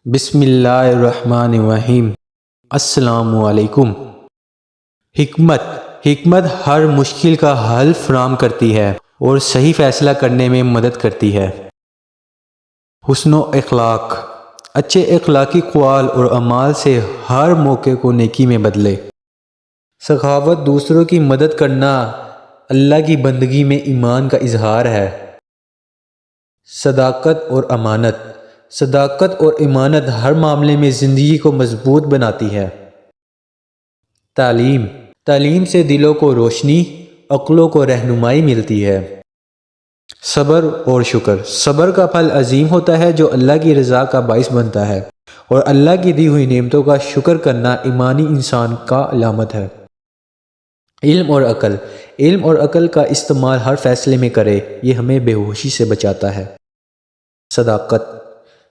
بسم اللہ الرحمن الرحیم۔ السلام علیکم۔ حکمت ہر مشکل کا حل فراہم کرتی ہے اور صحیح فیصلہ کرنے میں مدد کرتی ہے۔ حسن و اخلاق، اچھے اخلاقی اقوال اور اعمال سے ہر موقع کو نیکی میں بدلے۔ سخاوت، دوسروں کی مدد کرنا اللہ کی بندگی میں ایمان کا اظہار ہے۔ صداقت اور امانت ہر معاملے میں زندگی کو مضبوط بناتی ہے۔ تعلیم سے دلوں کو روشنی، عقلوں کو رہنمائی ملتی ہے۔ صبر اور شکر، صبر کا پھل عظیم ہوتا ہے جو اللہ کی رضا کا باعث بنتا ہے، اور اللہ کی دی ہوئی نعمتوں کا شکر کرنا ایمانی انسان کا علامت ہے۔ علم اور عقل کا استعمال ہر فیصلے میں کرے، یہ ہمیں بے ہوشی سے بچاتا ہے۔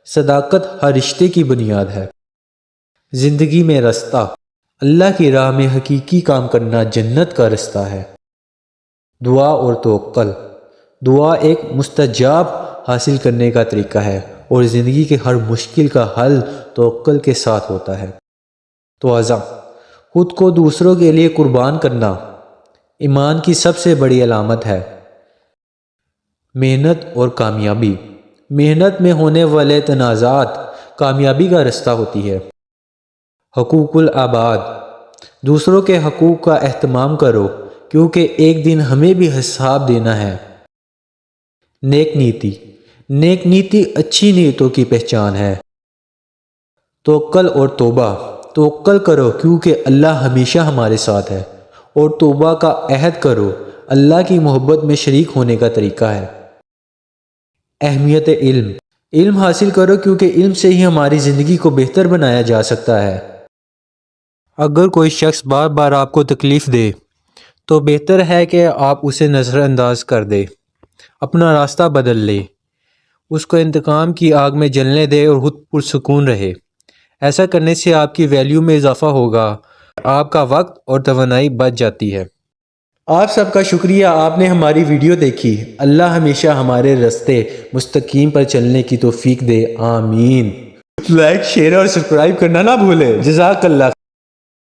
صداقت ہر رشتے کی بنیاد ہے۔ زندگی میں راستہ، اللہ کی راہ میں حقیقی کام کرنا جنت کا رستہ ہے۔ دعا اور توکل، دعا ایک مستجاب حاصل کرنے کا طریقہ ہے، اور زندگی کے ہر مشکل کا حل توکل کے ساتھ ہوتا ہے۔ تواضع، خود کو دوسروں کے لیے قربان کرنا ایمان کی سب سے بڑی علامت ہے۔ محنت اور کامیابی، محنت میں ہونے والے تنازعات کامیابی کا راستہ ہوتی ہے۔ حقوق العباد، دوسروں کے حقوق کا اہتمام کرو کیونکہ ایک دن ہمیں بھی حساب دینا ہے۔ نیک نیتی اچھی نیتوں کی پہچان ہے۔ توکل اور توبہ، توکل کرو کیونکہ اللہ ہمیشہ ہمارے ساتھ ہے، اور توبہ کا عہد کرو، اللہ کی محبت میں شریک ہونے کا طریقہ ہے۔ اہمیت علم حاصل کرو کیونکہ علم سے ہی ہماری زندگی کو بہتر بنایا جا سکتا ہے۔ اگر کوئی شخص بار بار آپ کو تکلیف دے تو بہتر ہے کہ آپ اسے نظر انداز کر دیں، اپنا راستہ بدل لیں، اس کو انتقام کی آگ میں جلنے دے اور خود پرسکون رہے۔ ایسا کرنے سے آپ کی ویلیو میں اضافہ ہوگا، آپ کا وقت اور توانائی بچ جاتی ہے۔ آپ سب کا شکریہ، آپ نے ہماری ویڈیو دیکھی۔ اللہ ہمیشہ ہمارے راستے مستقیم پر چلنے کی توفیق دے، آمین۔ لائک، شیئر اور سبسکرائب کرنا نہ بھولیں۔ جزاک اللہ۔